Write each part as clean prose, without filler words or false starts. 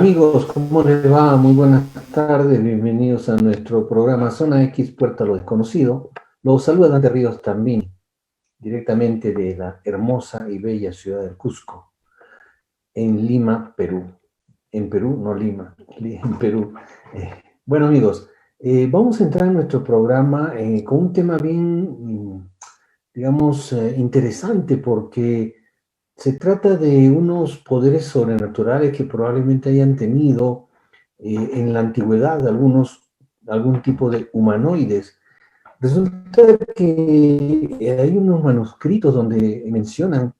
Amigos, ¿cómo les va? Muy buenas tardes, bienvenidos a nuestro programa Zona X, Puerta a lo Desconocido. Los saluda Dante Ríos también, directamente de la hermosa y bella ciudad del Cusco, en Lima, Perú. En Perú, no Lima, en Perú. Bueno, amigos, vamos a entrar en nuestro programa con un tema bien, digamos, interesante porque se trata de unos poderes sobrenaturales que probablemente hayan tenido en la antigüedad algún tipo de humanoides. Resulta que hay unos manuscritos donde mencionan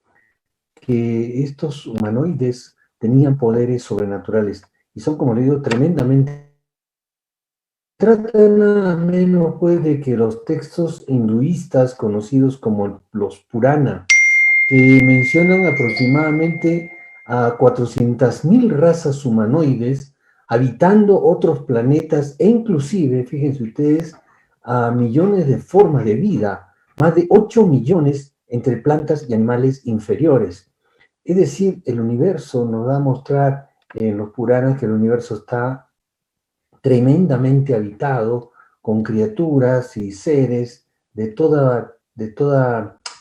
que estos humanoides tenían poderes sobrenaturales y son, como le digo, tremendamente. Trata nada menos pues de que los textos hinduistas conocidos como los Purana, que mencionan aproximadamente a 400.000 razas humanoides habitando otros planetas e inclusive, fíjense ustedes, a millones de formas de vida, más de 8 millones entre plantas y animales inferiores. Es decir, el universo nos da a mostrar en los Puranas que el universo está tremendamente habitado con criaturas y seres de toda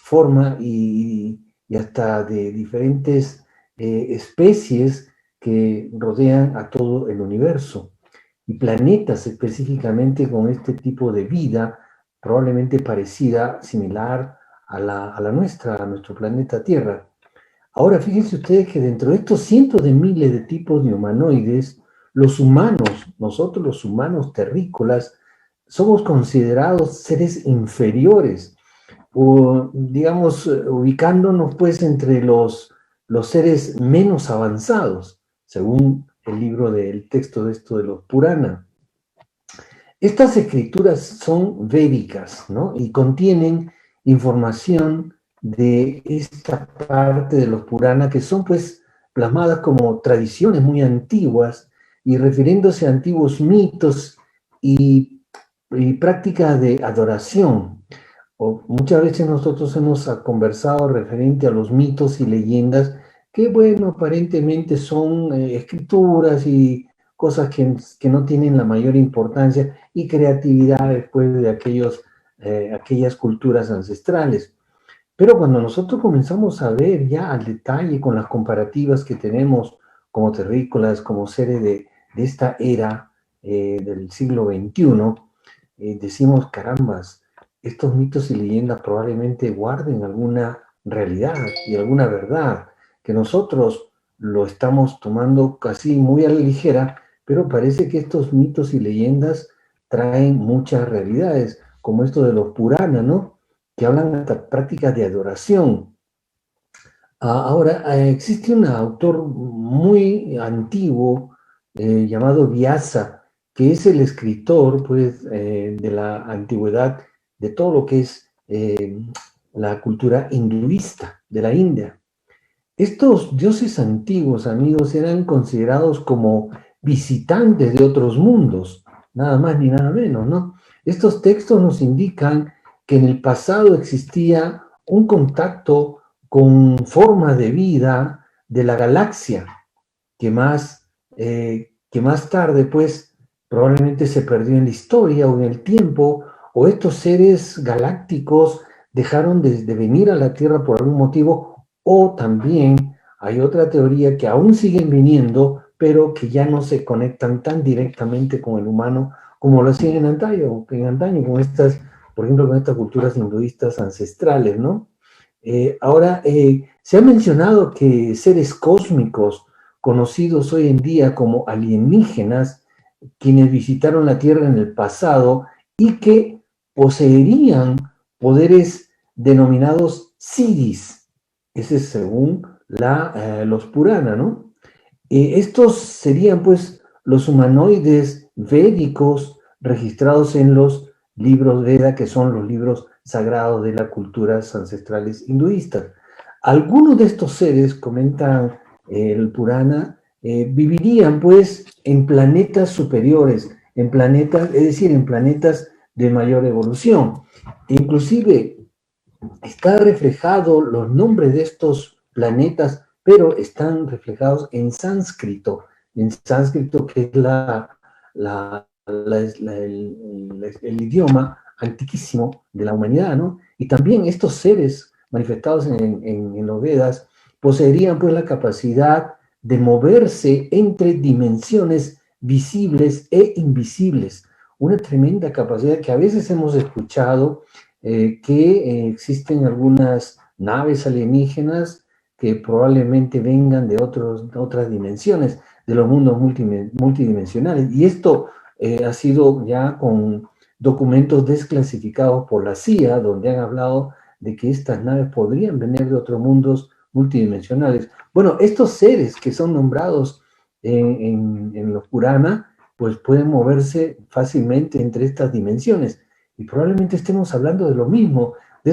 forma y hasta de diferentes especies que rodean a todo el universo. Y planetas específicamente con este tipo de vida, probablemente parecida, similar a la nuestra, a nuestro planeta Tierra. Ahora, fíjense ustedes que dentro de estos cientos de miles de tipos de humanoides, los humanos, nosotros los humanos terrícolas, somos considerados seres inferiores, o digamos, ubicándonos pues entre los seres menos avanzados, según el libro del texto de esto de los Purana. Estas escrituras son védicas, ¿no? Y contienen información de esta parte de los Purana que son pues plasmadas como tradiciones muy antiguas y refiriéndose a antiguos mitos y prácticas de adoración. O muchas veces nosotros hemos conversado referente a los mitos y leyendas que, bueno, aparentemente son escrituras y cosas que no tienen la mayor importancia y creatividad después de aquellas culturas ancestrales. Pero cuando nosotros comenzamos a ver ya al detalle con las comparativas que tenemos como terrícolas, como seres de esta era del siglo XXI, decimos, carambas, estos mitos y leyendas probablemente guarden alguna realidad y alguna verdad, que nosotros lo estamos tomando casi muy a la ligera, pero parece que estos mitos y leyendas traen muchas realidades, como esto de los Purana, ¿no? Que hablan hasta prácticas de adoración. Ahora, existe un autor muy antiguo llamado Vyasa, que es el escritor, pues, de la antigüedad, de todo lo que es la cultura hinduista de la India. Estos dioses antiguos, amigos, eran considerados como visitantes de otros mundos, nada más ni nada menos, ¿no? Estos textos nos indican que en el pasado existía un contacto con formas de vida de la galaxia, que más tarde, pues, probablemente se perdió en la historia o en el tiempo, o estos seres galácticos dejaron de venir a la Tierra por algún motivo, o también hay otra teoría que aún siguen viniendo, pero que ya no se conectan tan directamente con el humano como lo hacían en antaño con estas, por ejemplo, con estas culturas hinduistas ancestrales, ¿no? Ahora, se ha mencionado que seres cósmicos conocidos hoy en día como alienígenas, quienes visitaron la Tierra en el pasado y que poseerían poderes denominados siddhis. Ese es según los Purana, ¿no? Estos serían pues los humanoides védicos registrados en los libros Veda, que son los libros sagrados de las culturas ancestrales hinduistas. Algunos de estos seres, comentan el Purana, vivirían pues en planetas superiores, en planetas, es decir, en planetas de mayor evolución. Inclusive está reflejado los nombres de estos planetas, pero están reflejados en sánscrito, en sánscrito, que es el idioma antiquísimo de la humanidad, ¿no? Y también estos seres manifestados en los Vedas poseerían pues la capacidad de moverse entre dimensiones visibles e invisibles. Una tremenda capacidad que a veces hemos escuchado que existen algunas naves alienígenas que probablemente vengan de otras dimensiones, de los mundos multidimensionales. Y esto ha sido ya con documentos desclasificados por la CIA, donde han hablado de que estas naves podrían venir de otros mundos multidimensionales. Bueno, estos seres que son nombrados en los Purana, pues pueden moverse fácilmente entre estas dimensiones. Y probablemente estemos hablando de lo mismo, de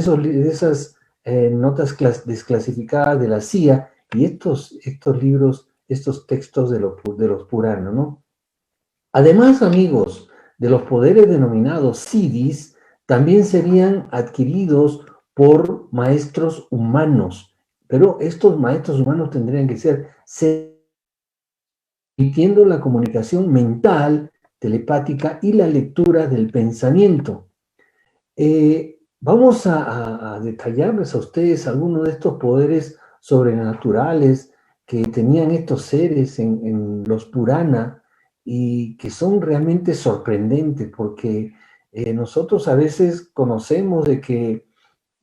esas notas desclasificadas de la CIA y estos libros, estos textos de los Puranas, ¿no? Además, amigos, de los poderes denominados siddhis, también serían adquiridos por maestros humanos, pero estos maestros humanos tendrían que ser permitiendo la comunicación mental, telepática y la lectura del pensamiento. Vamos a detallarles a ustedes algunos de estos poderes sobrenaturales que tenían estos seres en los Purana y que son realmente sorprendentes porque nosotros a veces conocemos de que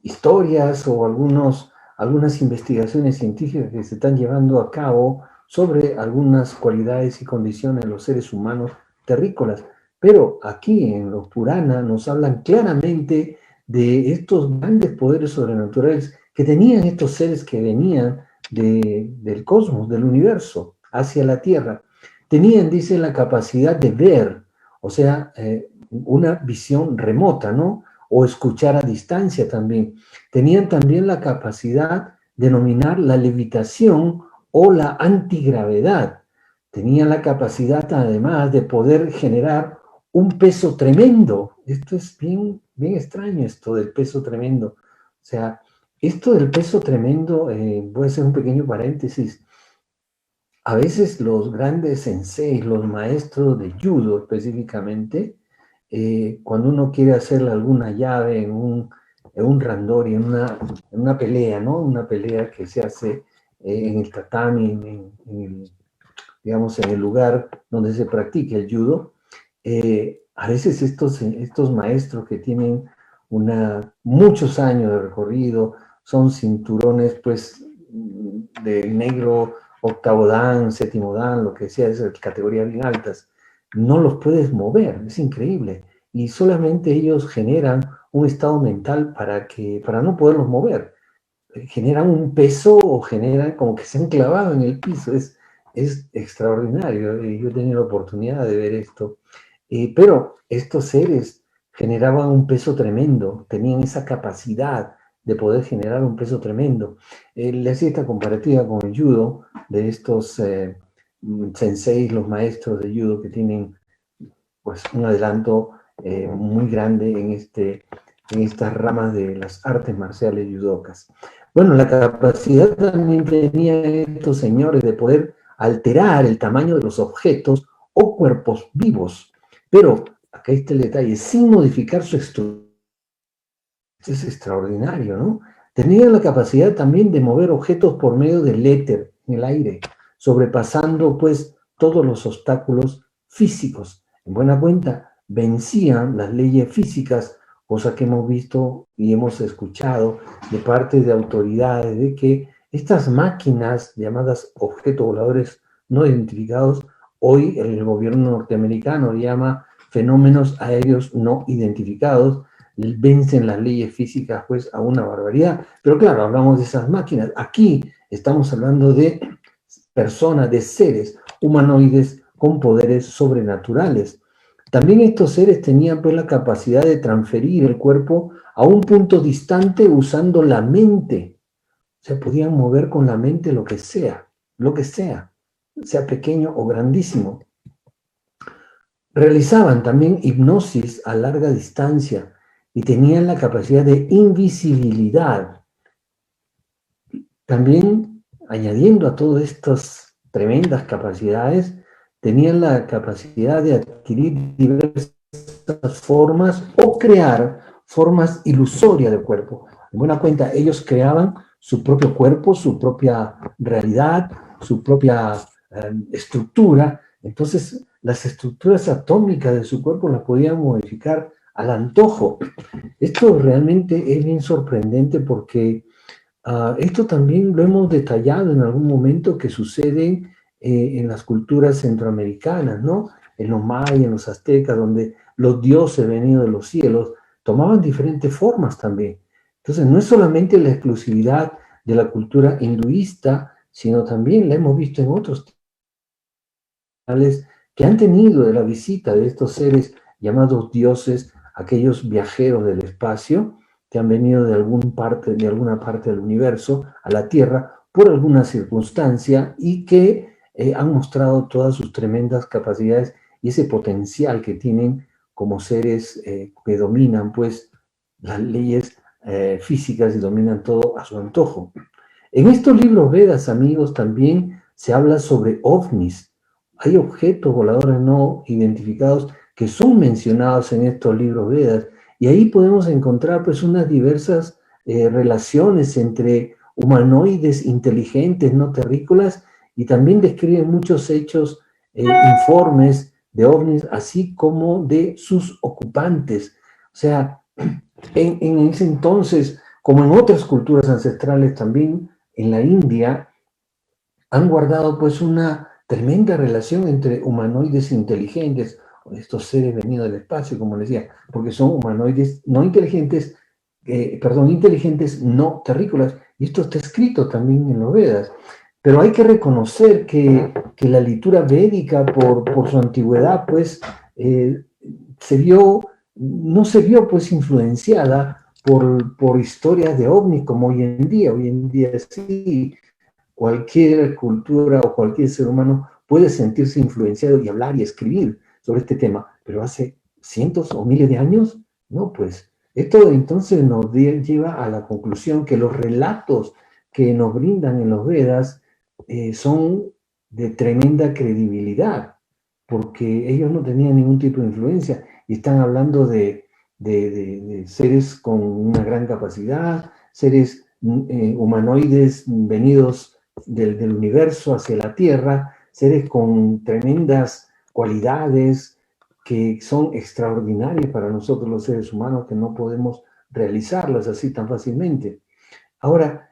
historias o algunas investigaciones científicas que se están llevando a cabo sobre algunas cualidades y condiciones de los seres humanos terrícolas. Pero aquí en los Purana nos hablan claramente de estos grandes poderes sobrenaturales que tenían estos seres que venían del cosmos, del universo, hacia la Tierra. Tenían, dice, la capacidad de ver, o sea, una visión remota, ¿no? O escuchar a distancia también. Tenían también la capacidad de dominar la levitación o la antigravedad. Tenían la capacidad además de poder generar un peso tremendo. Esto es bien, bien extraño, esto del peso tremendo. O sea, esto del peso tremendo, voy a hacer un pequeño paréntesis. A veces los grandes senseis, los maestros de judo específicamente, cuando uno quiere hacerle alguna llave en un randori, en una pelea, ¿no? Una pelea que se hace en el tatami, digamos, en el lugar donde se practica el judo, a veces estos maestros que tienen muchos años de recorrido, son cinturones, pues, de negro, octavo dan, séptimo dan, lo que sea, es categorías bien altas, no los puedes mover, es increíble. Y solamente ellos generan un estado mental para no poderlos mover. Generan un peso o generan como que se han clavado en el piso. Es extraordinario. Yo he tenido la oportunidad de ver esto. Pero estos seres generaban un peso tremendo, tenían esa capacidad de poder generar un peso tremendo. Le hacía esta comparativa con el judo de estos senseis, los maestros de judo que tienen pues un adelanto muy grande en estas ramas de las artes marciales judocas. Bueno, la capacidad también tenían estos señores de poder alterar el tamaño de los objetos o cuerpos vivos, pero acá está el detalle, sin modificar su estructura. Es extraordinario, ¿no? Tenían la capacidad también de mover objetos por medio del éter en el aire, sobrepasando pues todos los obstáculos físicos. En buena cuenta, vencían las leyes físicas, cosa que hemos visto y hemos escuchado de parte de autoridades de que estas máquinas llamadas objetos voladores no identificados, hoy el gobierno norteamericano llama fenómenos aéreos no identificados, vencen las leyes físicas pues a una barbaridad. Pero claro, hablamos de esas máquinas. Aquí estamos hablando de personas, de seres humanoides con poderes sobrenaturales. También estos seres tenían pues la capacidad de transferir el cuerpo a un punto distante usando la mente. O sea, podían mover con la mente lo que sea pequeño o grandísimo. Realizaban también hipnosis a larga distancia y tenían la capacidad de invisibilidad. También, añadiendo a todas estas tremendas capacidades, tenían la capacidad de adquirir diversas formas o crear formas ilusorias del cuerpo. En buena cuenta, ellos creaban su propio cuerpo, su propia realidad, su propia estructura. Entonces, las estructuras atómicas de su cuerpo las podían modificar al antojo. Esto realmente es bien sorprendente porque esto también lo hemos detallado en algún momento que sucede en las culturas centroamericanas, ¿no? En los mayas, en los aztecas, donde los dioses venidos de los cielos tomaban diferentes formas también. Entonces, no es solamente la exclusividad de la cultura hinduista, sino también la hemos visto en otros que han tenido de la visita de estos seres llamados dioses, aquellos viajeros del espacio que han venido de alguna parte del universo a la Tierra por alguna circunstancia y que han mostrado todas sus tremendas capacidades y ese potencial que tienen como seres que dominan pues las leyes físicas y dominan todo a su antojo. En estos libros Vedas, amigos, también se habla sobre ovnis. Hay objetos voladores no identificados que son mencionados en estos libros Vedas y ahí podemos encontrar pues unas diversas relaciones entre humanoides inteligentes no terrícolas y también describen muchos hechos, informes de ovnis, así como de sus ocupantes. O sea, en ese entonces, como en otras culturas ancestrales también, en la India, han guardado pues una tremenda relación entre humanoides inteligentes, estos seres venidos del espacio, como les decía, porque son humanoides no inteligentes, inteligentes no terrícolas, y esto está escrito también en los Vedas. Pero hay que reconocer que la literatura védica, por su antigüedad, pues, no se vio pues influenciada por historias de ovnis como hoy en día. Hoy en día sí, cualquier cultura o cualquier ser humano puede sentirse influenciado y hablar y escribir sobre este tema, pero hace cientos o miles de años, no, pues esto entonces nos lleva a la conclusión que los relatos que nos brindan en los Vedas son de tremenda credibilidad, porque ellos no tenían ningún tipo de influencia y están hablando de seres con una gran capacidad, seres humanoides venidos del universo hacia la Tierra, seres con tremendas cualidades que son extraordinarias para nosotros los seres humanos, que no podemos realizarlas así tan fácilmente. Ahora,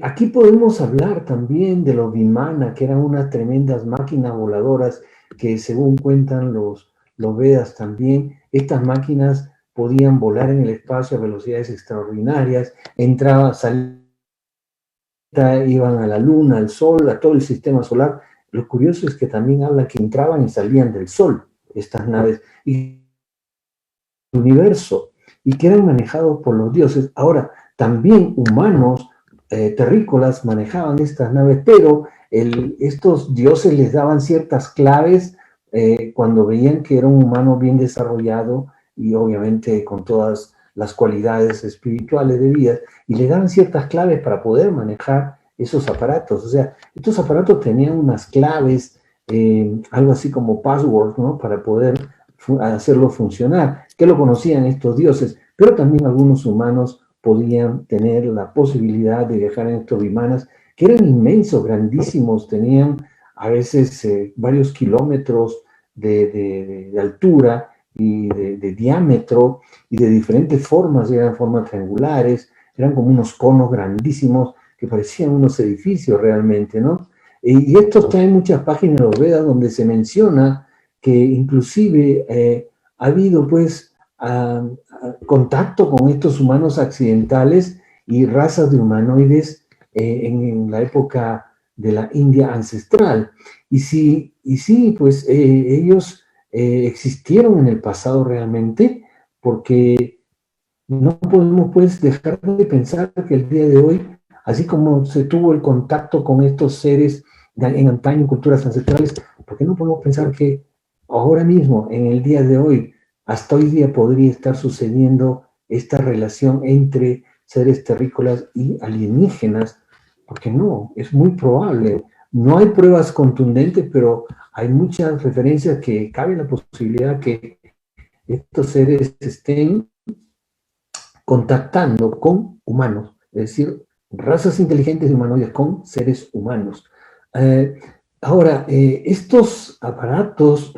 aquí podemos hablar también de los Vimana, que eran unas tremendas máquinas voladoras que según cuentan los Vedas también, estas máquinas podían volar en el espacio a velocidades extraordinarias, entraban, salían, iban a la luna, al sol, a todo el sistema solar. Lo curioso es que también habla que entraban y salían del sol, estas naves, y el universo, y que eran manejados por los dioses. Ahora, también humanos terrícolas manejaban estas naves, pero estos dioses les daban ciertas claves cuando veían que era un humano bien desarrollado y obviamente con todas las cualidades espirituales de vida, y le daban ciertas claves para poder manejar esos aparatos. O sea, estos aparatos tenían unas claves, algo así como passwords, ¿no? Para poder hacerlo funcionar, que lo conocían estos dioses, pero también algunos humanos podían tener la posibilidad de viajar en estos vimanas, que eran inmensos, grandísimos, tenían a veces varios kilómetros de altura y de diámetro y de diferentes formas, eran formas triangulares, eran como unos conos grandísimos que parecían unos edificios realmente, ¿no? Y esto está en muchas páginas de los Vedas donde se menciona que inclusive ha habido pues contacto con estos humanos accidentales y razas de humanoides en la época de la India ancestral. Y sí pues ellos existieron en el pasado realmente, porque no podemos pues dejar de pensar que el día de hoy, así como se tuvo el contacto con estos seres en antaño en culturas ancestrales, ¿por qué no podemos pensar que ahora mismo, en el día de hoy, hasta hoy día podría estar sucediendo esta relación entre seres terrícolas y alienígenas? Porque no, es muy probable. No hay pruebas contundentes, pero hay muchas referencias que cabe la posibilidad que estos seres estén contactando con humanos, es decir, razas inteligentes y humanoides con seres humanos. Eh, Ahora, estos aparatos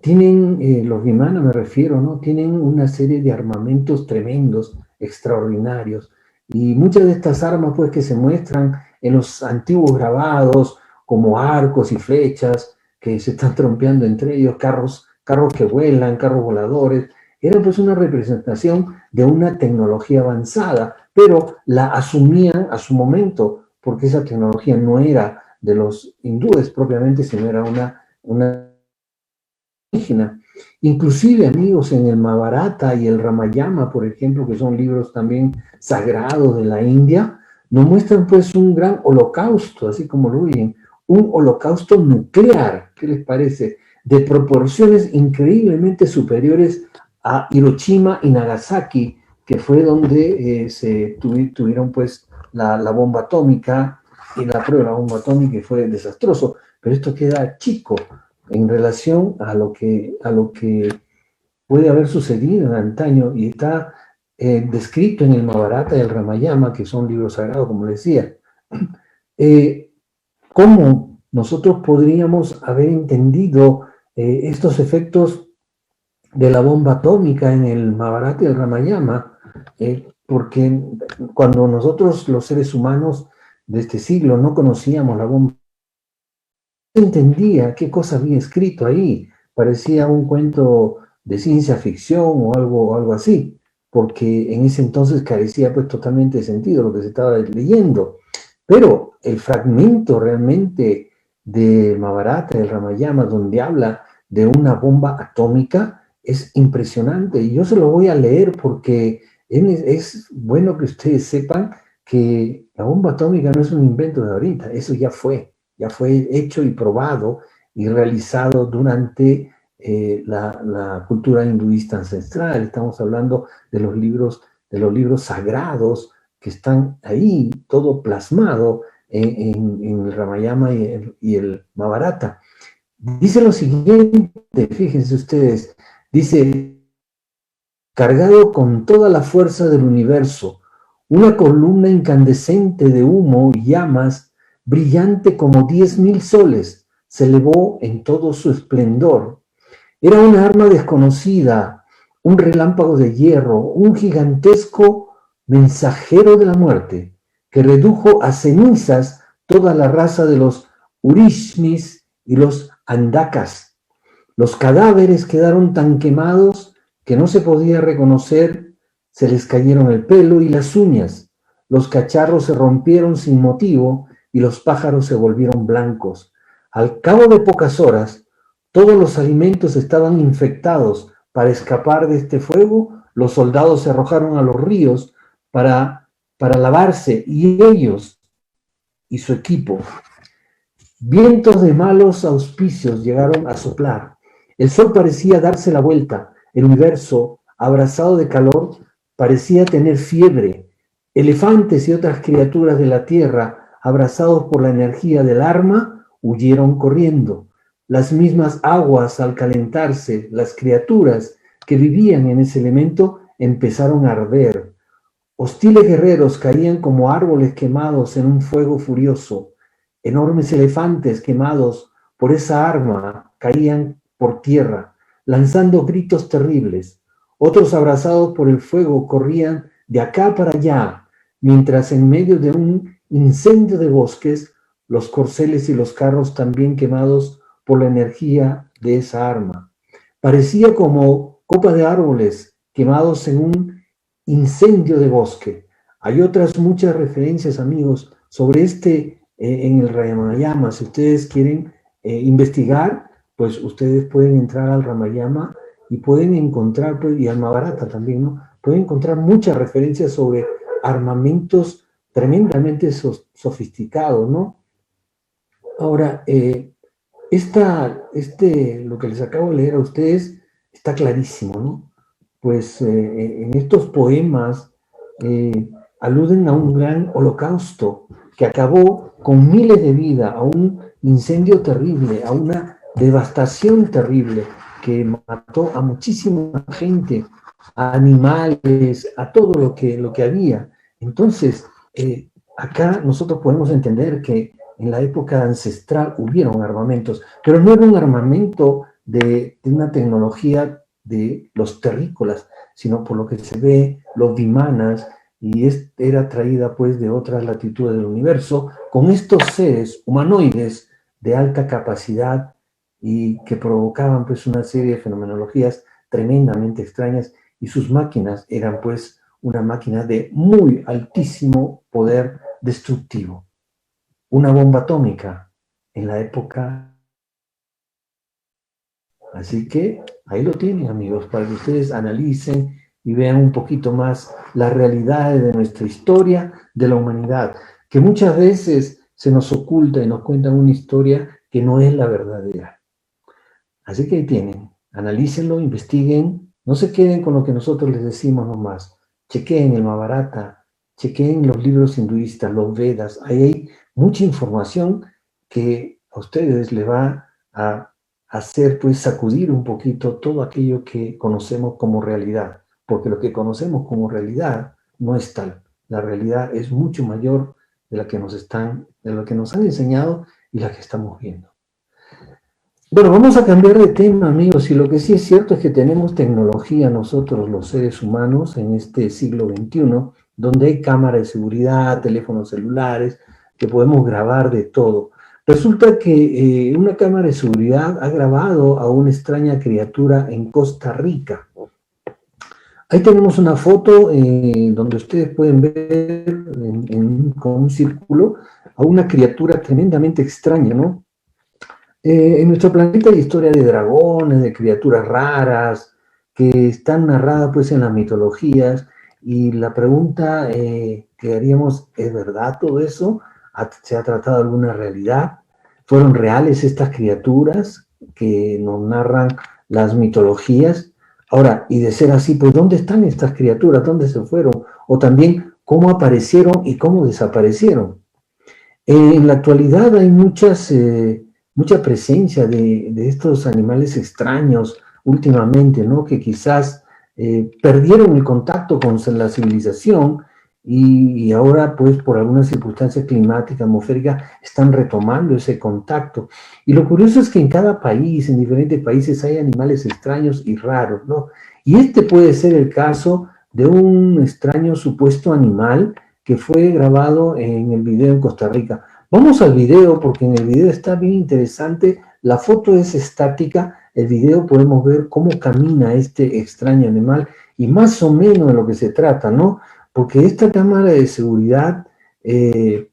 tienen, los Vimana me refiero, ¿no? Tienen una serie de armamentos tremendos, extraordinarios, y muchas de estas armas, pues, que se muestran en los antiguos grabados, como arcos y flechas, que se están trompeando entre ellos, carros que vuelan, carros voladores, eran pues una representación de una tecnología avanzada, pero la asumían a su momento, porque esa tecnología no era de los hindúes propiamente, sino era una indígena. Inclusive, amigos, en el Mahabharata y el Ramayana, por ejemplo, que son libros también sagrados de la India, nos muestran pues un gran holocausto, así como lo oyen, un holocausto nuclear, ¿qué les parece? De proporciones increíblemente superiores a Hiroshima y Nagasaki, que fue donde tuvieron pues la bomba atómica y la prueba de la bomba atómica, y fue desastroso, pero esto queda chico en relación a lo que puede haber sucedido en antaño, y está descrito en el Mahabharata y el Ramayana, que son libros sagrados, como les decía. ¿Cómo nosotros podríamos haber entendido estos efectos de la bomba atómica en el Mahabharata y el Ramayana? Porque cuando nosotros, los seres humanos de este siglo, no conocíamos la bomba, entendía qué cosa había escrito ahí. Parecía un cuento de ciencia ficción o algo así, porque en ese entonces carecía pues totalmente de sentido lo que se estaba leyendo. Pero el fragmento realmente de Mahabharata, el Ramayana, donde habla de una bomba atómica, es impresionante. Y yo se lo voy a leer porque es bueno que ustedes sepan que la bomba atómica no es un invento de ahorita, eso ya fue hecho y probado y realizado durante la cultura hinduista ancestral. Estamos hablando de los libros sagrados que están ahí, todo plasmado en el Ramayana y el Mahabharata. Dice lo siguiente, fíjense ustedes, dice: cargado con toda la fuerza del universo, una columna incandescente de humo y llamas, brillante como 10.000 soles, se elevó en todo su esplendor. Era una arma desconocida, un relámpago de hierro, un gigantesco mensajero de la muerte, que redujo a cenizas toda la raza de los Urishnis y los Andakas. Los cadáveres quedaron tan quemados que no se podía reconocer, se les cayeron el pelo y las uñas, los cacharros se rompieron sin motivo y los pájaros se volvieron blancos. Al cabo de pocas horas, todos los alimentos estaban infectados. Para escapar de este fuego, los soldados se arrojaron a los ríos para lavarse, y ellos y su equipo. Vientos de malos auspicios llegaron a soplar. El sol parecía darse la vuelta. El universo, abrasado de calor, parecía tener fiebre. Elefantes y otras criaturas de la tierra, abrazados por la energía del arma, huyeron corriendo. Las mismas aguas, al calentarse, las criaturas que vivían en ese elemento empezaron a arder. Hostiles guerreros caían como árboles quemados en un fuego furioso. Enormes elefantes quemados por esa arma caían por tierra, lanzando gritos terribles. Otros, abrazados por el fuego, corrían de acá para allá, mientras en medio de un incendio de bosques, los corceles y los carros también quemados por la energía de esa arma. Parecía como copa de árboles quemados en un incendio de bosque. Hay otras muchas referencias, amigos, sobre en el Ramayana. Si ustedes quieren investigar, pues ustedes pueden entrar al Ramayana y pueden encontrar, pues, y al Mahabharata también, ¿no? Pueden encontrar muchas referencias sobre armamentos tremendamente sofisticados, ¿no? Ahora, lo que les acabo de leer a ustedes está clarísimo, ¿no? Pues en estos poemas aluden a un gran holocausto que acabó con miles de vidas, a un incendio terrible, a una devastación terrible, que mató a muchísima gente, a animales, a todo lo que había. Entonces, acá nosotros podemos entender que en la época ancestral hubieron armamentos, pero no era un armamento de una tecnología de los terrícolas, sino por lo que se ve, los vimanas, y era traída pues de otras latitudes del universo, con estos seres humanoides de alta capacidad y que provocaban pues una serie de fenomenologías tremendamente extrañas, y sus máquinas eran pues una máquina de muy altísimo poder destructivo. Una bomba atómica en la época. Así que ahí lo tienen, amigos, para que ustedes analicen y vean un poquito más las realidades de nuestra historia, de la humanidad, que muchas veces se nos oculta y nos cuentan una historia que no es la verdadera. Así que ahí tienen, analícenlo, investiguen, no se queden con lo que nosotros les decimos nomás, chequeen el Mahabharata, chequeen los libros hinduistas, los Vedas, ahí hay mucha información que a ustedes les va a hacer pues sacudir un poquito todo aquello que conocemos como realidad, porque lo que conocemos como realidad no es tal, la realidad es mucho mayor de la que de lo que nos han enseñado y la que estamos viendo. Bueno, vamos a cambiar de tema, amigos, y lo que sí es cierto es que tenemos tecnología nosotros, los seres humanos, en este siglo XXI, donde hay cámaras de seguridad, teléfonos celulares, que podemos grabar de todo. Resulta que una cámara de seguridad ha grabado a una extraña criatura en Costa Rica. Ahí tenemos una foto donde ustedes pueden ver con un círculo a una criatura tremendamente extraña, ¿no? En nuestro planeta hay historia de dragones, de criaturas raras, que están narradas pues en las mitologías, y la pregunta que haríamos, ¿es verdad todo eso? ¿Se ha tratado de alguna realidad? ¿Fueron reales estas criaturas que nos narran las mitologías? Ahora, y de ser así, pues ¿dónde están estas criaturas? ¿Dónde se fueron? O también, ¿cómo aparecieron y cómo desaparecieron? En la actualidad hay mucha presencia de estos animales extraños últimamente, ¿no? Que quizás perdieron el contacto con la civilización y ahora, pues, por algunas circunstancias climáticas, atmosféricas, están retomando ese contacto. Y lo curioso es que en cada país, en diferentes países, hay animales extraños y raros, ¿no? Y este puede ser el caso de un extraño supuesto animal que fue grabado en el video en Costa Rica. Vamos al video porque en el video está bien interesante. La foto es estática, el video podemos ver cómo camina este extraño animal y más o menos de lo que se trata, ¿no? Porque esta cámara de seguridad que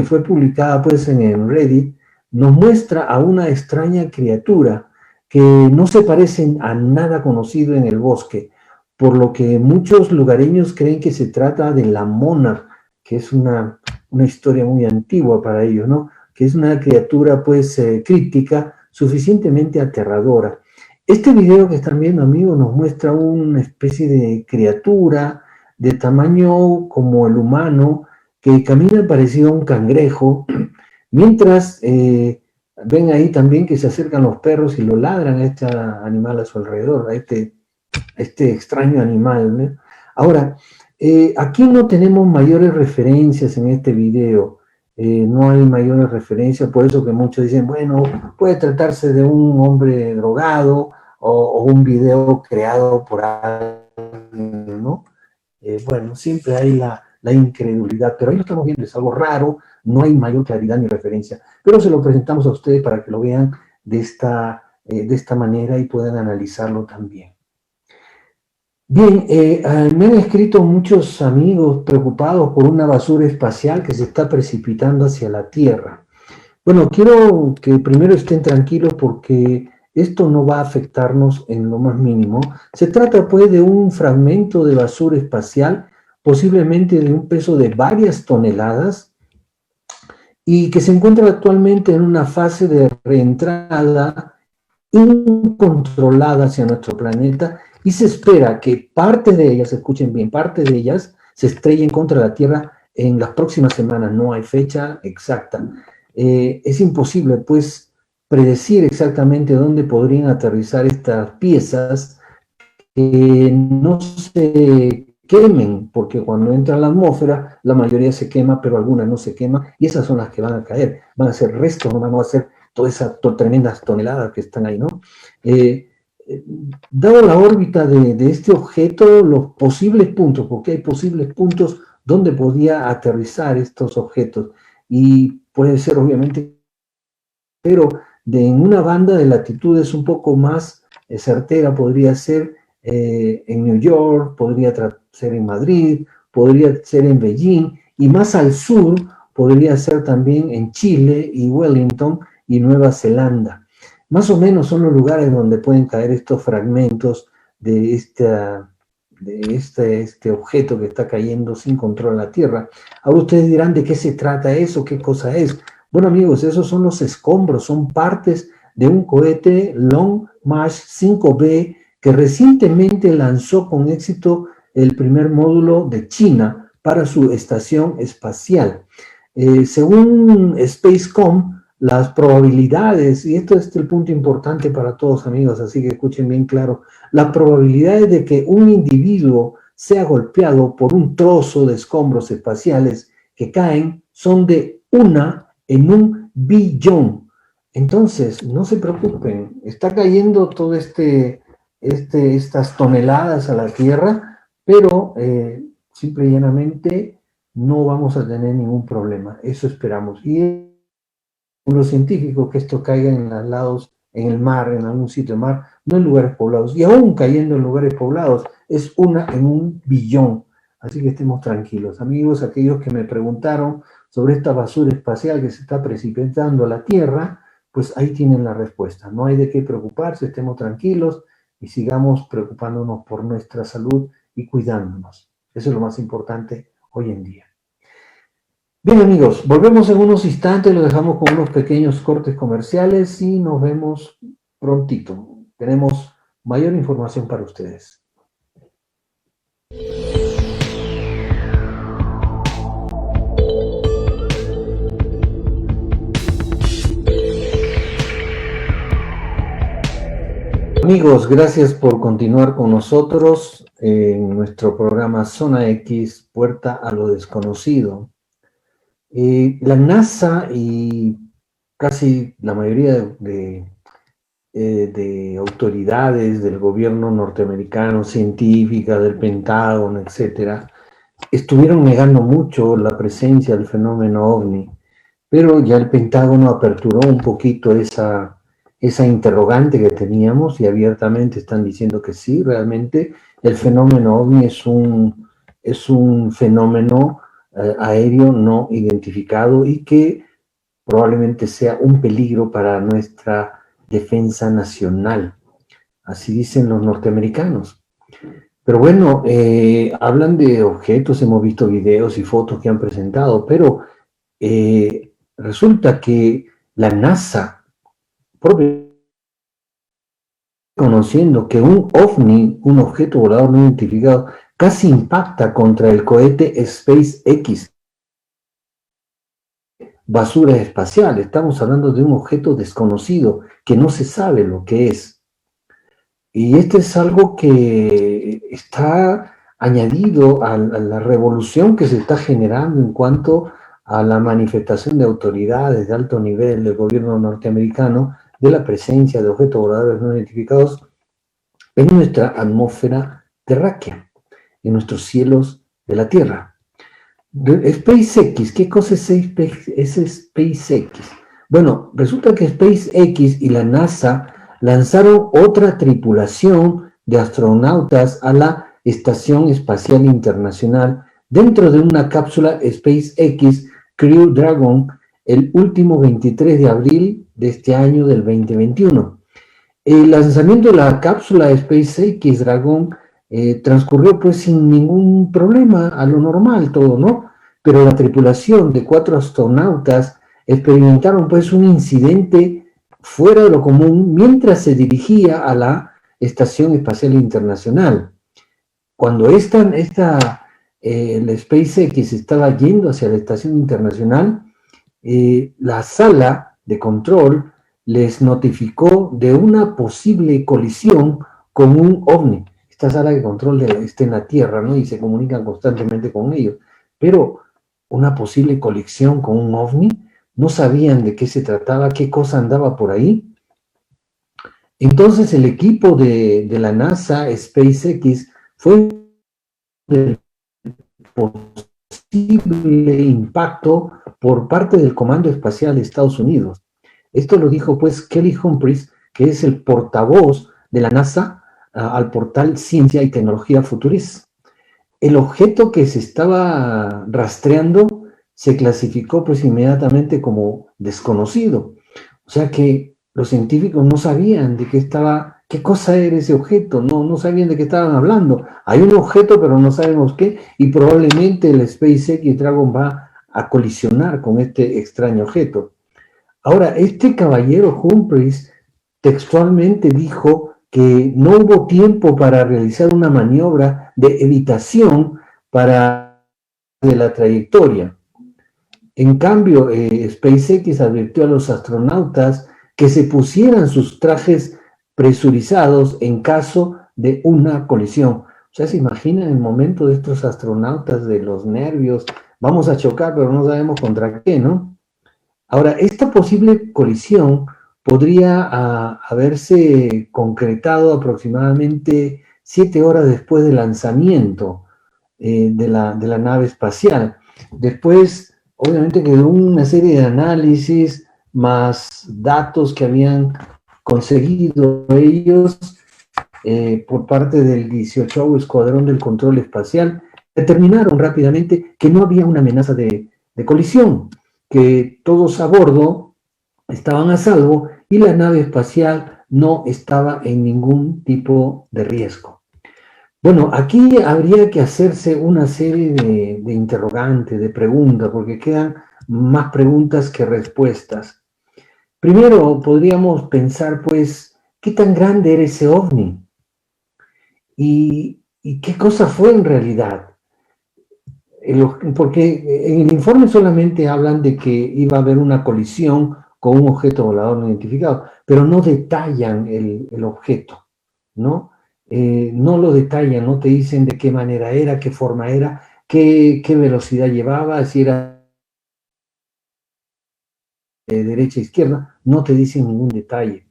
fue publicada pues en Reddit nos muestra a una extraña criatura que no se parece a nada conocido en el bosque, por lo que muchos lugareños creen que se trata de la mona, que es una historia muy antigua para ellos, ¿no? Que es una criatura, pues, críptica, suficientemente aterradora. Este video que están viendo, amigos, nos muestra una especie de criatura de tamaño como el humano, que camina parecido a un cangrejo, mientras ven ahí también que se acercan los perros y lo ladran a este animal a su alrededor, a este extraño animal, ¿no? Ahora, aquí no tenemos mayores referencias en este video, no hay mayores referencias, por eso que muchos dicen, bueno, puede tratarse de un hombre drogado o un video creado por alguien, ¿no? Bueno, siempre hay la incredulidad, pero ahí lo estamos viendo, es algo raro, no hay mayor claridad ni referencia, pero se lo presentamos a ustedes para que lo vean de esta manera y puedan analizarlo también. Bien, me han escrito muchos amigos preocupados por una basura espacial que se está precipitando hacia la Tierra. Bueno, quiero que primero estén tranquilos porque esto no va a afectarnos en lo más mínimo. Se trata pues de un fragmento de basura espacial, posiblemente de un peso de varias toneladas, y que se encuentra actualmente en una fase de reentrada incontrolada hacia nuestro planeta, y se espera que parte de ellas, escuchen bien, parte de ellas se estrellen contra la Tierra en las próximas semanas, no hay fecha exacta. Es imposible, pues, predecir exactamente dónde podrían aterrizar estas piezas que no se quemen, porque cuando entra a la atmósfera, la mayoría se quema, pero algunas no se queman, y esas son las que van a caer, van a ser restos, no van a ser todas esas tremendas toneladas que están ahí, ¿no? Dado la órbita de este objeto, los posibles puntos, porque hay posibles puntos donde podía aterrizar estos objetos, y puede ser obviamente, pero en una banda de latitudes un poco más certera, podría ser en New York, podría ser en Madrid, podría ser en Beijing, y más al sur podría ser también en Chile y Wellington y Nueva Zelanda. Más o menos son los lugares donde pueden caer estos fragmentos de este objeto que está cayendo sin control a la Tierra. Ahora ustedes dirán, ¿de qué se trata eso? ¿Qué cosa es? Bueno, amigos, esos son los escombros, son partes de un cohete Long March 5B que recientemente lanzó con éxito el primer módulo de China para su estación espacial. Según Spacecom, las probabilidades, y esto es el punto importante para todos, amigos, así que escuchen bien claro, las probabilidades de que un individuo sea golpeado por un trozo de escombros espaciales que caen son de 1 en 1 billón. Entonces, no se preocupen, está cayendo todo estas toneladas a la Tierra, pero simple y llanamente no vamos a tener ningún problema, eso esperamos. Y los científicos que esto caiga en los lados, en el mar, en algún sitio del mar, no en lugares poblados, y aún cayendo en lugares poblados, es 1 en 1 billón. Así que estemos tranquilos. Amigos, aquellos que me preguntaron sobre esta basura espacial que se está precipitando a la Tierra, pues ahí tienen la respuesta. No hay de qué preocuparse, estemos tranquilos y sigamos preocupándonos por nuestra salud y cuidándonos. Eso es lo más importante hoy en día. Bien, amigos, volvemos en unos instantes, lo dejamos con unos pequeños cortes comerciales y nos vemos prontito. Tenemos mayor información para ustedes. Amigos, gracias por continuar con nosotros en nuestro programa Zona X, Puerta a lo Desconocido. La NASA y casi la mayoría de autoridades del gobierno norteamericano, científicas, del Pentágono, etcétera, estuvieron negando mucho la presencia del fenómeno OVNI, pero ya el Pentágono aperturó un poquito esa interrogante que teníamos y abiertamente están diciendo que sí, realmente el fenómeno OVNI es un fenómeno aéreo no identificado y que probablemente sea un peligro para nuestra defensa nacional. Así dicen los norteamericanos. Pero bueno, hablan de objetos, hemos visto videos y fotos que han presentado, pero resulta que la NASA, conociendo que un OVNI, un objeto volador no identificado, casi impacta contra el cohete SpaceX, basura espacial. Estamos hablando de un objeto desconocido que no se sabe lo que es. Y este es algo que está añadido a la revolución que se está generando en cuanto a la manifestación de autoridades de alto nivel del gobierno norteamericano de la presencia de objetos voladores no identificados en nuestra atmósfera terráquea, en nuestros cielos de la Tierra. SpaceX, ¿qué cosa es SpaceX? Bueno, resulta que SpaceX y la NASA lanzaron otra tripulación de astronautas a la Estación Espacial Internacional dentro de una cápsula SpaceX Crew Dragon el último 23 de abril de este año del 2021. El lanzamiento de la cápsula SpaceX Dragon transcurrió pues sin ningún problema, a lo normal todo, ¿no? Pero la tripulación de 4 astronautas experimentaron pues un incidente fuera de lo común mientras se dirigía a la Estación Espacial Internacional. Cuando esta el SpaceX estaba yendo hacia la estación internacional, la sala de control les notificó de una posible colisión con un ovni. Esta sala de control está en la Tierra, ¿no? Y se comunican constantemente con ellos. Pero una posible colisión con un ovni, no sabían de qué se trataba, qué cosa andaba por ahí. Entonces el equipo de la NASA, SpaceX, fue del posible impacto por parte del Comando Espacial de Estados Unidos. Esto lo dijo pues Kelly Humphreys, que es el portavoz de la NASA al portal Ciencia y Tecnología Futuris. El objeto que se estaba rastreando se clasificó pues inmediatamente como desconocido. O sea que los científicos no sabían de qué cosa era ese objeto, no sabían de qué estaban hablando. Hay un objeto, pero no sabemos qué, y probablemente el SpaceX Dragon va a colisionar con este extraño objeto. Ahora, este caballero Humphreys textualmente dijo que no hubo tiempo para realizar una maniobra de evitación para de la trayectoria. En cambio, SpaceX advirtió a los astronautas que se pusieran sus trajes presurizados en caso de una colisión. O sea, se imaginan el momento de estos astronautas, de los nervios, vamos a chocar, pero no sabemos contra qué, ¿no? Ahora, esta posible colisión podría haberse concretado aproximadamente 7 horas después del lanzamiento de la nave espacial. Después, obviamente, quedó una serie de análisis más datos que habían conseguido ellos por parte del 18º Escuadrón del Control Espacial, determinaron rápidamente que no había una amenaza de colisión, que todos a bordo estaban a salvo y la nave espacial no estaba en ningún tipo de riesgo. Bueno, aquí habría que hacerse una serie de interrogantes, de preguntas, porque quedan más preguntas que respuestas. Primero, podríamos pensar, pues, ¿qué tan grande era ese ovni? ¿Y qué cosa fue en realidad? Porque en el informe solamente hablan de que iba a haber una colisión con un objeto volador no identificado, pero no detallan el objeto, ¿no? No lo detallan, no te dicen de qué manera era, qué forma era, qué velocidad llevaba, si era de derecha a izquierda, no te dicen ningún detalle.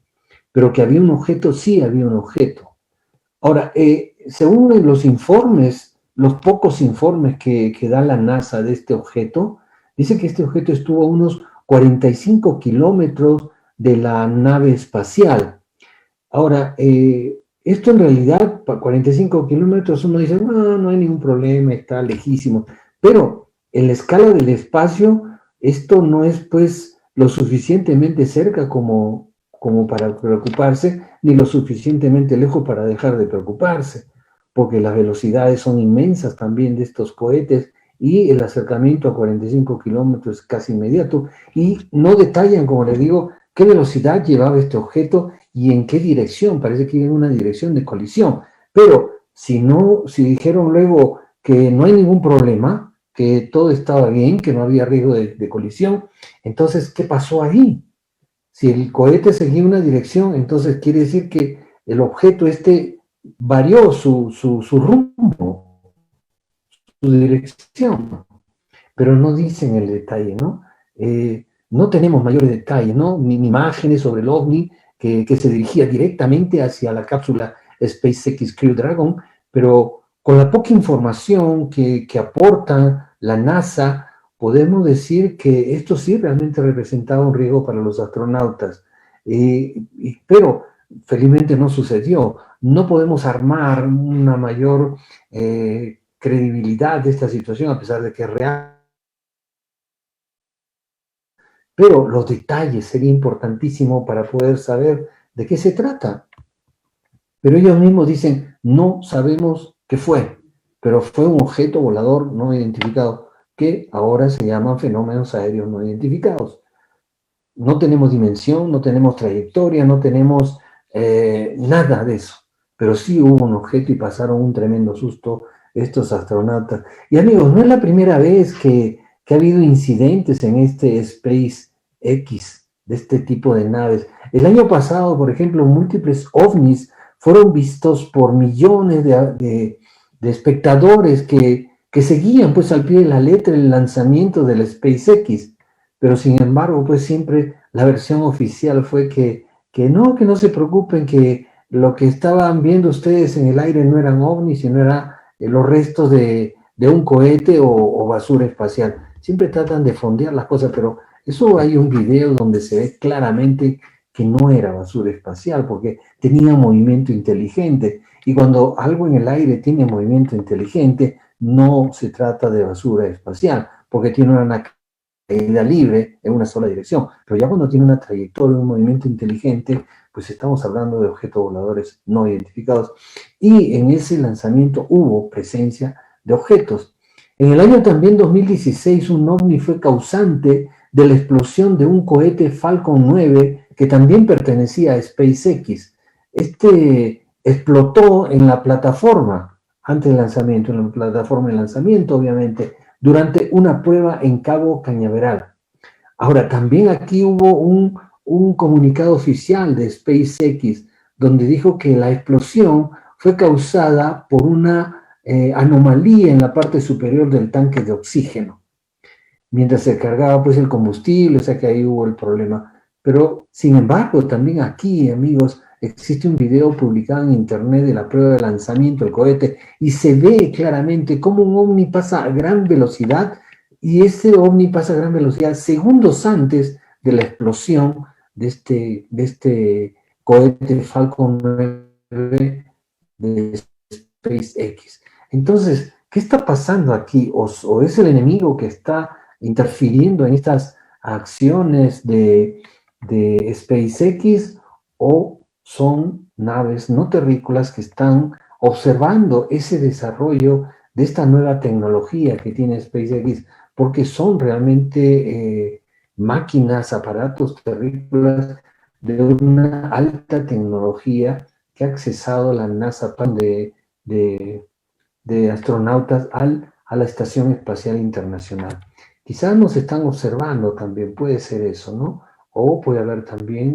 Pero que había un objeto, sí había un objeto. Ahora, según los informes, los pocos informes que da la NASA de este objeto, dice que este objeto estuvo a unos 45 kilómetros de la nave espacial. Ahora, esto en realidad, para 45 kilómetros, uno dice, no hay ningún problema, está lejísimo. Pero en la escala del espacio, esto no es pues lo suficientemente cerca como para preocuparse, ni lo suficientemente lejos para dejar de preocuparse, porque las velocidades son inmensas también de estos cohetes y el acercamiento a 45 kilómetros es casi inmediato, y no detallan, como les digo, qué velocidad llevaba este objeto y en qué dirección. Parece que iba en una dirección de colisión, pero si dijeron luego que no hay ningún problema, que todo estaba bien, que no había riesgo de colisión, entonces, ¿qué pasó ahí? Si el cohete seguía una dirección, entonces quiere decir que el objeto varió su rumbo, su dirección, pero no dicen el detalle, ¿no? No tenemos mayores detalles, ¿no? Ni imágenes sobre el ovni que se dirigía directamente hacia la cápsula SpaceX Crew Dragon, pero con la poca información que aporta la NASA, podemos decir que esto sí realmente representaba un riesgo para los astronautas. Pero felizmente no sucedió. No podemos armar una mayor credibilidad de esta situación, a pesar de que es real. Pero los detalles sería importantísimo para poder saber de qué se trata. Pero ellos mismos dicen, no sabemos qué fue, pero fue un objeto volador no identificado, que ahora se llaman fenómenos aéreos no identificados. No tenemos dimensión, no tenemos trayectoria, no tenemos nada de eso, pero sí hubo un objeto y pasaron un tremendo susto estos astronautas. Y amigos, no es la primera vez que ha habido incidentes en este SpaceX, de este tipo de naves. El año pasado, por ejemplo, múltiples ovnis fueron vistos por millones de espectadores que seguían pues al pie de la letra el lanzamiento del SpaceX, pero sin embargo pues siempre la versión oficial fue que no se preocupen, que lo que estaban viendo ustedes en el aire no eran ovnis, sino eran los restos de un cohete o basura espacial. Siempre tratan de fondear las cosas, pero eso hay un video donde se ve claramente que no era basura espacial, porque tenía movimiento inteligente. Y cuando algo en el aire tiene movimiento inteligente, no se trata de basura espacial, porque tiene una caída libre en una sola dirección. Pero ya cuando tiene una trayectoria, un movimiento inteligente, pues estamos hablando de objetos voladores no identificados. Y en ese lanzamiento hubo presencia de objetos. En el año también 2016, un ovni fue causante de la explosión de un cohete Falcon 9 que también pertenecía a SpaceX. Este explotó en la plataforma antes del lanzamiento, en la plataforma de lanzamiento, obviamente, durante una prueba en Cabo Cañaveral. Ahora, también aquí hubo un comunicado oficial de SpaceX donde dijo que la explosión fue causada por una anomalía en la parte superior del tanque de oxígeno, mientras se cargaba pues el combustible, o sea que ahí hubo el problema. Pero, sin embargo, también aquí, amigos, existe un video publicado en internet de la prueba de lanzamiento del cohete y se ve claramente cómo un ovni pasa a gran velocidad y ese ovni pasa a gran velocidad segundos antes de la explosión de este cohete Falcon 9 de SpaceX. Entonces, ¿qué está pasando aquí? ¿O es el enemigo que está interfiriendo en estas acciones de SpaceX o son naves no terrícolas que están observando ese desarrollo de esta nueva tecnología que tiene SpaceX? Porque son realmente máquinas, aparatos terrícolas de una alta tecnología que ha accesado la NASA de, de astronautas a la Estación Espacial Internacional. Quizás nos están observando también, puede ser eso, ¿no? O puede haber también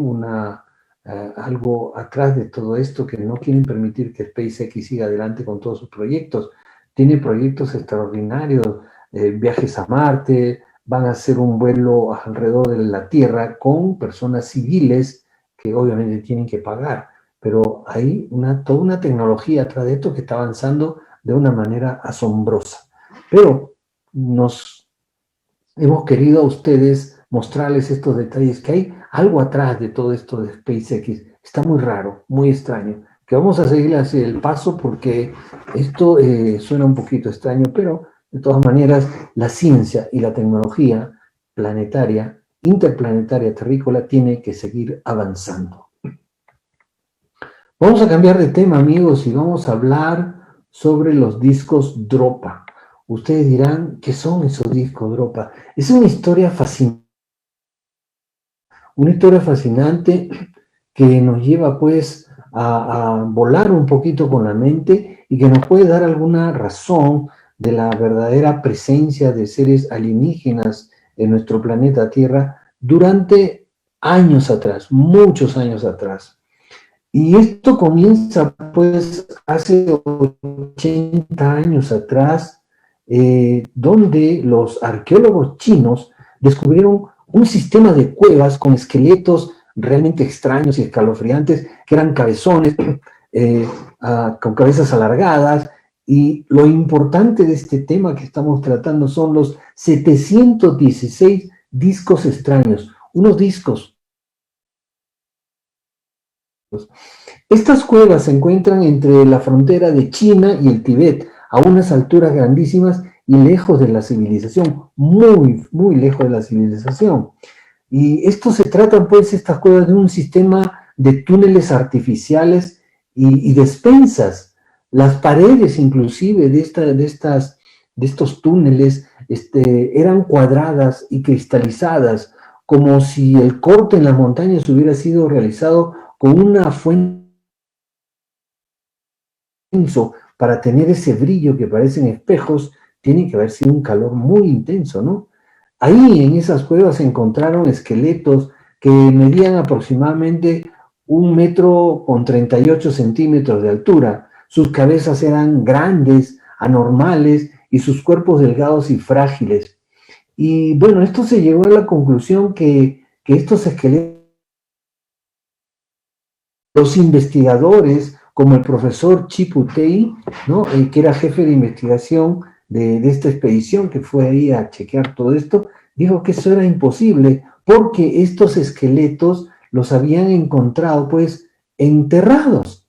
algo atrás de todo esto que no quieren permitir que SpaceX siga adelante con todos sus proyectos. Tiene proyectos extraordinarios, viajes a Marte, van a hacer un vuelo alrededor de la Tierra con personas civiles que obviamente tienen que pagar, pero hay toda una tecnología atrás de esto que está avanzando de una manera asombrosa. Pero nos hemos querido a ustedes mostrarles estos detalles, que hay algo atrás de todo esto de SpaceX. Está muy raro, muy extraño, que vamos a seguir hacia el paso porque esto suena un poquito extraño, pero de todas maneras la ciencia y la tecnología planetaria, interplanetaria, terrícola, tiene que seguir avanzando. Vamos a cambiar de tema, amigos, y vamos a hablar sobre los discos Dropa. Ustedes dirán, ¿qué son esos discos Dropa? Es una historia fascinante que nos lleva pues a volar un poquito con la mente y que nos puede dar alguna razón de la verdadera presencia de seres alienígenas en nuestro planeta Tierra durante años atrás, muchos años atrás. Y esto comienza pues hace 80 años atrás, donde los arqueólogos chinos descubrieron un sistema de cuevas con esqueletos realmente extraños y escalofriantes, que eran cabezones, con cabezas alargadas, y lo importante de este tema que estamos tratando son los 716 discos extraños, unos discos. Estas cuevas se encuentran entre la frontera de China y el Tíbet, a unas alturas grandísimas y lejos de la civilización, muy, muy lejos de la civilización. Y esto se trata, pues, estas cuevas de un sistema de túneles artificiales y despensas. Las paredes, inclusive, de estos túneles eran cuadradas y cristalizadas, como si el corte en las montañas hubiera sido realizado con una fuente para tener ese brillo que parecen espejos, tiene que haber sido un calor muy intenso, ¿no? Ahí en esas cuevas se encontraron esqueletos que medían aproximadamente 1 metro con 38 centímetros de altura. Sus cabezas eran grandes, anormales, y sus cuerpos delgados y frágiles. Y bueno, esto se llegó a la conclusión que estos esqueletos, los investigadores, como el profesor Chiputei, ¿no? Que era jefe de investigación de esta expedición que fue ahí a chequear todo esto, dijo que eso era imposible porque estos esqueletos los habían encontrado pues enterrados.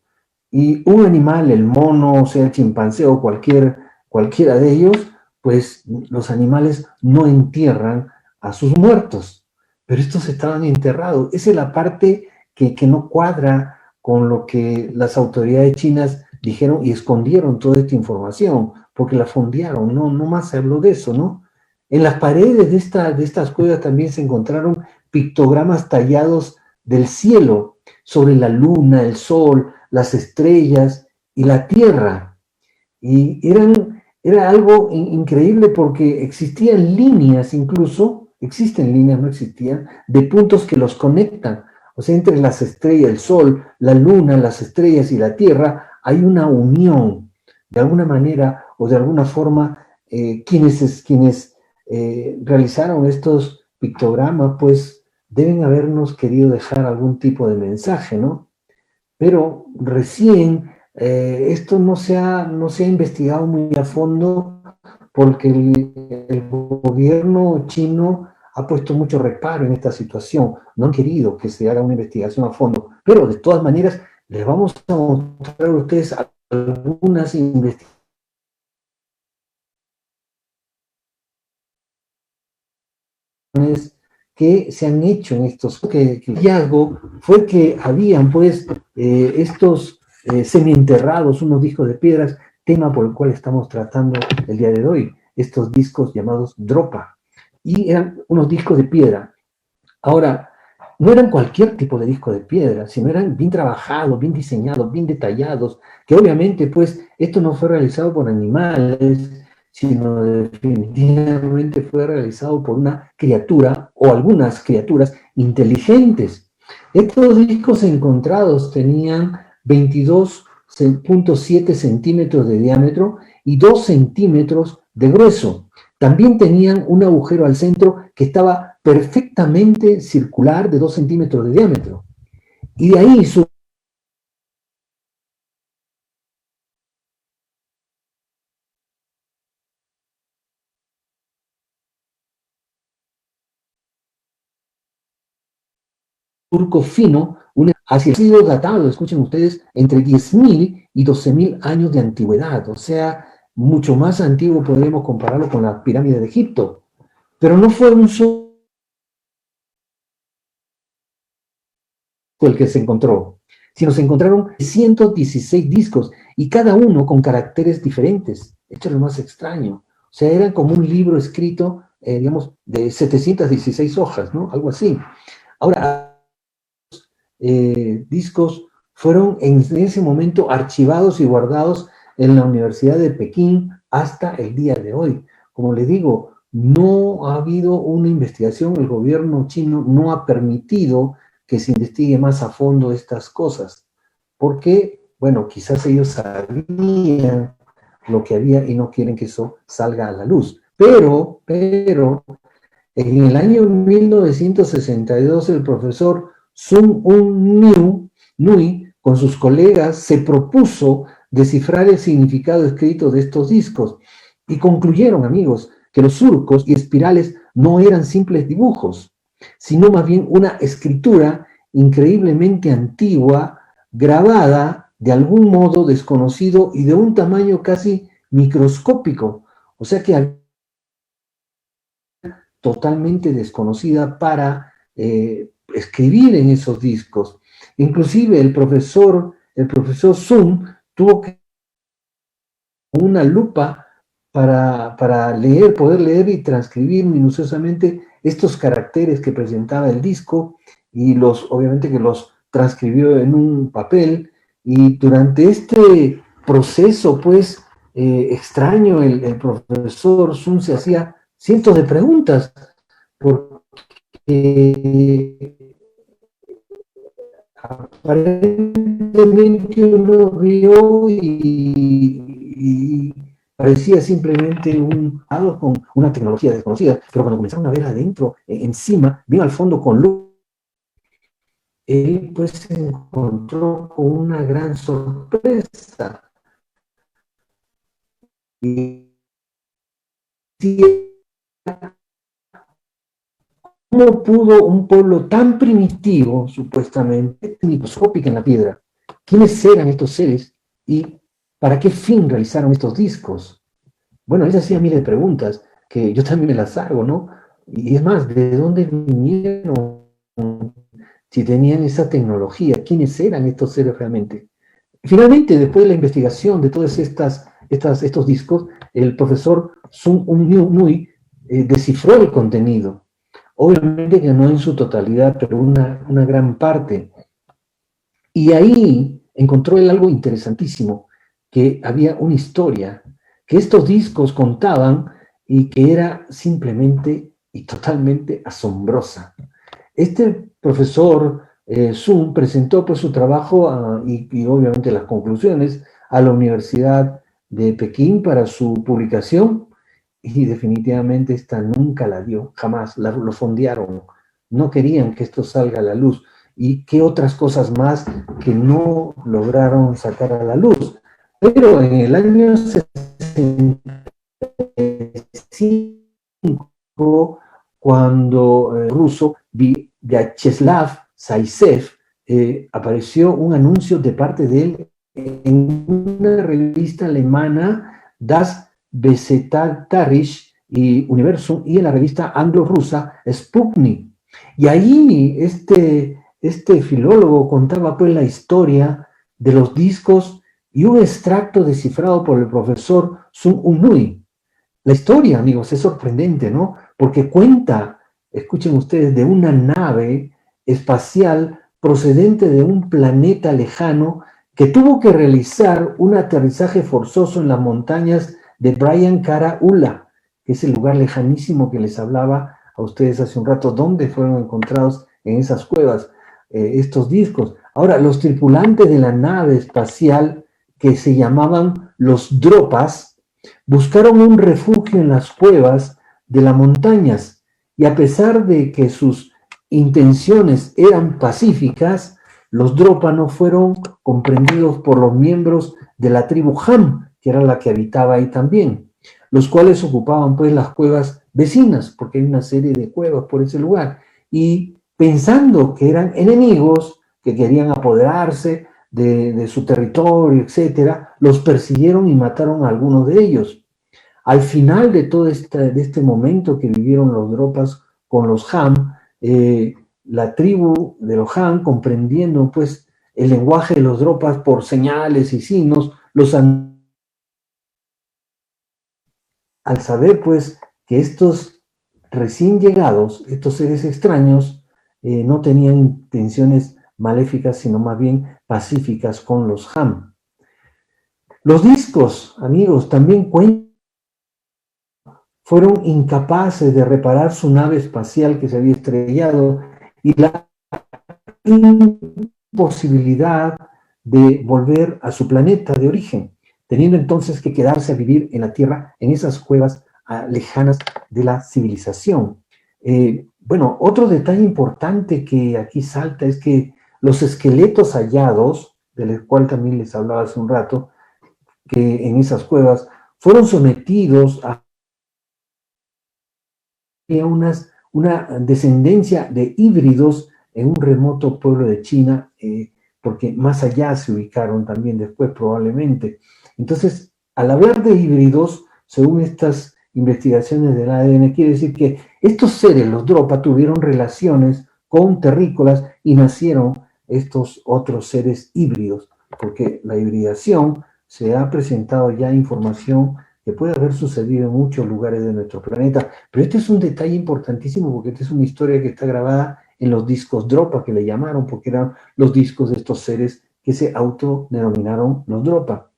Y un animal, el mono, o sea, el chimpancé o cualquiera de ellos, pues los animales no entierran a sus muertos, pero estos estaban enterrados. Esa es la parte que no cuadra con lo que las autoridades chinas dijeron y escondieron toda esta información, porque la fondearon, no más se habló de eso, ¿no? En las paredes de estas cuevas también se encontraron pictogramas tallados del cielo sobre la luna, el sol, las estrellas y la tierra. Y era algo increíble porque existían líneas incluso, existen líneas, no existían, de puntos que los conectan. O sea, entre las estrellas, el sol, la luna, las estrellas y la tierra, hay una unión. De alguna manera o de alguna forma, quienes realizaron estos pictogramas, pues deben habernos querido dejar algún tipo de mensaje, ¿no? Pero recién esto no se ha investigado muy a fondo porque el gobierno chino ha puesto mucho reparo en esta situación. No han querido que se haga una investigación a fondo. Pero de todas maneras, les vamos a mostrar a ustedes algunas investigaciones que se han hecho en estos, que el hallazgo fue que habían pues estos semienterrados, unos discos de piedras, tema por el cual estamos tratando el día de hoy, estos discos llamados dropa, y eran unos discos de piedra. Ahora, no eran cualquier tipo de disco de piedra, sino eran bien trabajados, bien diseñados, bien detallados, que obviamente pues esto no fue realizado por animales, sino definitivamente fue realizado por una criatura o algunas criaturas inteligentes. Estos discos encontrados tenían 22,7 centímetros de diámetro y 2 centímetros de grueso. También tenían un agujero al centro que estaba perfectamente circular de 2 centímetros de diámetro. Y de ahí su surco fino, hacia el sido datado, escuchen ustedes, entre 10.000 y 12.000 años de antigüedad. O sea, mucho más antiguo podríamos compararlo con la pirámide de Egipto. Pero no fue un solo el que se encontró, sino se encontraron 116 discos y cada uno con caracteres diferentes. Esto es lo más extraño. O sea, era como un libro escrito, digamos, de 716 hojas, ¿no? Algo así. Ahora, discos fueron en ese momento archivados y guardados en la Universidad de Pekín hasta el día de hoy. Como le digo, no ha habido una investigación, el gobierno chino no ha permitido que se investigue más a fondo estas cosas, porque, bueno, quizás ellos sabían lo que había y no quieren que eso salga a la luz. Pero, en el año 1962 el profesor Sun Un Nui, con sus colegas, se propuso descifrar el significado escrito de estos discos y concluyeron, amigos, que los surcos y espirales no eran simples dibujos, sino más bien una escritura increíblemente antigua, grabada de algún modo desconocido y de un tamaño casi microscópico. O sea que totalmente desconocida para escribir en esos discos. Inclusive el profesor Sun tuvo que una lupa para leer, poder leer y transcribir minuciosamente estos caracteres que presentaba el disco y obviamente que los transcribió en un papel y durante proceso, pues, extraño, el profesor Sun se hacía cientos de preguntas, porque aparentemente uno vio y parecía simplemente algo con una tecnología desconocida, pero cuando comenzaron a ver adentro, encima, bien al fondo con luz, él pues se encontró con una gran sorpresa. Y ¿cómo pudo un pueblo tan primitivo, supuestamente, microscópico en la piedra? ¿Quiénes eran estos seres y para qué fin realizaron estos discos? Bueno, él hacía miles de preguntas que yo también me las hago, ¿no? Y es más, ¿de dónde vinieron? Si tenían esa tecnología, ¿quiénes eran estos seres realmente? Finalmente, después de la investigación de todos estos discos, el profesor Sun Nui descifró el contenido. Obviamente que no en su totalidad, pero una gran parte. Y ahí encontró él algo interesantísimo, que había una historia, que estos discos contaban y que era simplemente y totalmente asombrosa. Este profesor Sun presentó pues su trabajo y obviamente las conclusiones a la Universidad de Pekín para su publicación y definitivamente esta nunca la dio, jamás, lo fondearon, no querían que esto salga a la luz. ¿Y qué otras cosas más que no lograron sacar a la luz? Pero en el año 65, cuando ruso Vyacheslav Zaisev apareció un anuncio de parte de él en una revista alemana, Das Besetarisch y Universum, y en la revista anglo-rusa Sputnik. Y ahí este filólogo contaba pues la historia de los discos y un extracto descifrado por el profesor Sun Nui. La historia, amigos, es sorprendente, ¿no? Porque cuenta, escuchen ustedes, de una nave espacial procedente de un planeta lejano que tuvo que realizar un aterrizaje forzoso en las montañas de Brian Kara Ula, que es el lugar lejanísimo que les hablaba a ustedes hace un rato, donde fueron encontrados en esas cuevas estos discos. Ahora, los tripulantes de la nave espacial, que se llamaban los Dropas, buscaron un refugio en las cuevas de las montañas y a pesar de que sus intenciones eran pacíficas, los Dropa no fueron comprendidos por los miembros de la tribu Ham, que era la que habitaba ahí también, los cuales ocupaban pues las cuevas vecinas, porque hay una serie de cuevas por ese lugar, y pensando que eran enemigos que querían apoderarse de su territorio, etcétera, los persiguieron y mataron a algunos de ellos. Al final de todo este momento que vivieron los Dropas con los Ham, la tribu de los Ham, comprendiendo pues el lenguaje de los Dropas por señales y signos, al saber pues que estos recién llegados, estos seres extraños, no tenían intenciones maléficas, sino más bien pacíficas con los Ham. Los discos, amigos, también fueron incapaces de reparar su nave espacial que se había estrellado y la imposibilidad de volver a su planeta de origen, teniendo entonces que quedarse a vivir en la Tierra, en esas cuevas lejanas de la civilización. Bueno, otro detalle importante que aquí salta es que los esqueletos hallados, del cual también les hablaba hace un rato, que en esas cuevas fueron sometidos a una descendencia de híbridos en un remoto pueblo de China, porque más allá se ubicaron también después probablemente. Entonces, al hablar de híbridos, según estas investigaciones del ADN, quiere decir que estos seres, los Dropa, tuvieron relaciones con terrícolas y nacieron estos otros seres híbridos, porque la hibridación se ha presentado ya información que puede haber sucedido en muchos lugares de nuestro planeta. Pero este es un detalle importantísimo porque esta es una historia que está grabada en los discos Dropa, que le llamaron, porque eran los discos de estos seres que se autodenominaron los Dropa.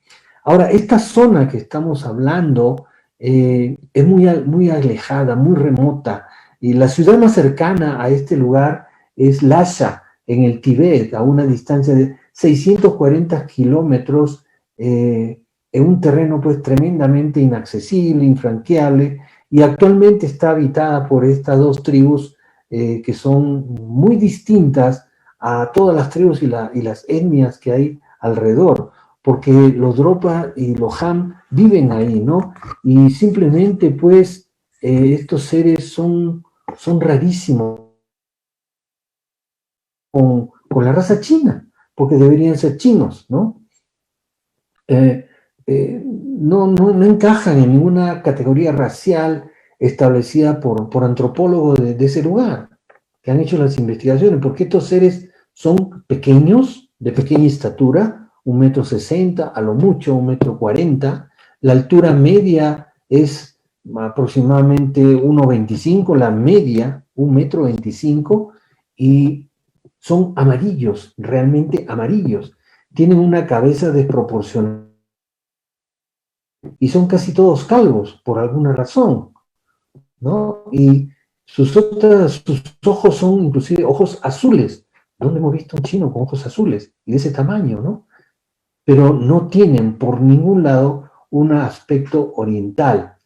Ahora, esta zona que estamos hablando es muy alejada, muy remota, y la ciudad más cercana a este lugar es Lhasa, en el Tíbet, a una distancia de 640 kilómetros, en un terreno pues tremendamente inaccesible, infranqueable, y actualmente está habitada por estas dos tribus que son muy distintas a todas las tribus y las etnias que hay alrededor, porque los Dropa y los Ham viven ahí, ¿no? Y simplemente pues estos seres son rarísimos con la raza china, porque deberían ser chinos, ¿no? No encajan en ninguna categoría racial establecida por antropólogos de ese lugar, que han hecho las investigaciones, porque estos seres son pequeños, de pequeña estatura, 1,60 m, a lo mucho 1,40 m, la altura media es aproximadamente 1,25 m, la media 1,25 m, y son amarillos, realmente amarillos, tienen una cabeza desproporcionada, y son casi todos calvos, por alguna razón, ¿no? Y sus ojos son inclusive ojos azules. ¿Dónde hemos visto un chino con ojos azules? Y de ese tamaño, ¿no? Pero no tienen por ningún lado un aspecto oriental.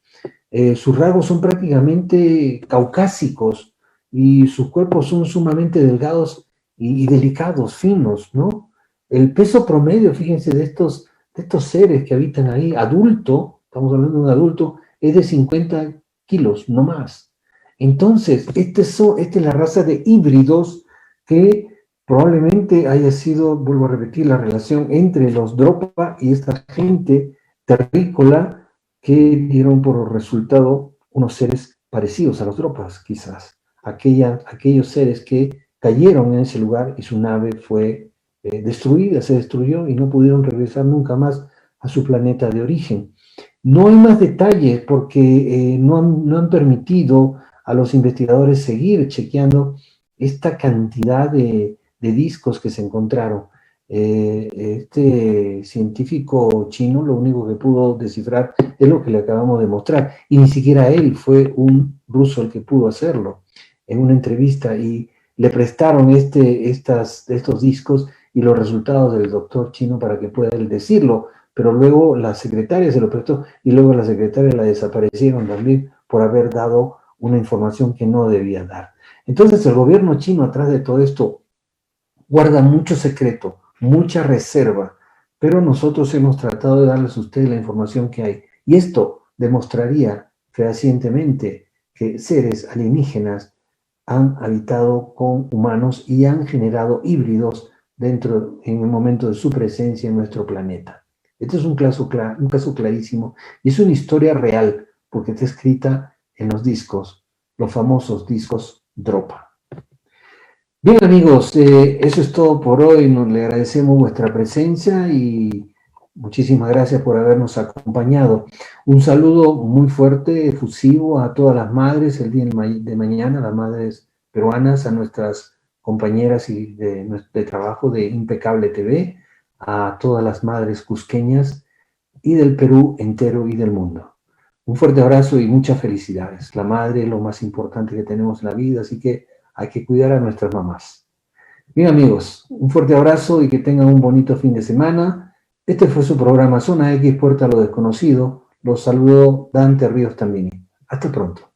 Sus rasgos son prácticamente caucásicos y sus cuerpos son sumamente delgados y delicados, finos, ¿no? El peso promedio, fíjense, de estos seres que habitan ahí, adulto, estamos hablando de un adulto, es de 50 kilos, no más. Entonces, esta es la raza de híbridos que probablemente haya sido, vuelvo a repetir, la relación entre los Dropa y esta gente terrícola que dieron por resultado unos seres parecidos a los Dropas, quizás. Aquellos seres que cayeron en ese lugar y su nave fue destruida, se destruyó y no pudieron regresar nunca más a su planeta de origen. No hay más detalles porque no han permitido a los investigadores seguir chequeando esta cantidad de discos que se encontraron. Este científico chino lo único que pudo descifrar es lo que le acabamos de mostrar, y ni siquiera él, fue un ruso el que pudo hacerlo en una entrevista, y le prestaron estos discos y los resultados del doctor chino para que pueda él decirlo, pero luego la secretaria se lo prestó y luego la secretaria la desaparecieron también por haber dado una información que no debía dar. Entonces el gobierno chino atrás de todo esto guarda mucho secreto, mucha reserva, pero nosotros hemos tratado de darles a ustedes la información que hay. Y esto demostraría fehacientemente que seres alienígenas han habitado con humanos y han generado híbridos en el momento de su presencia en nuestro planeta. Este es un caso clarísimo y es una historia real porque está escrita en los discos, los famosos discos Dropa. Bien amigos, eso es todo por hoy. Le agradecemos vuestra presencia y muchísimas gracias por habernos acompañado. Un saludo muy fuerte, efusivo a todas las madres el día de mañana, las madres peruanas, a nuestras compañeras de trabajo de Impecable TV, a todas las madres cusqueñas y del Perú entero y del mundo. Un fuerte abrazo y muchas felicidades. La madre es lo más importante que tenemos en la vida, así que hay que cuidar a nuestras mamás. Bien amigos, un fuerte abrazo y que tengan un bonito fin de semana. Este fue su programa Zona X, Puerta a lo Desconocido. Los saludó Dante Ríos Tambini. Hasta pronto.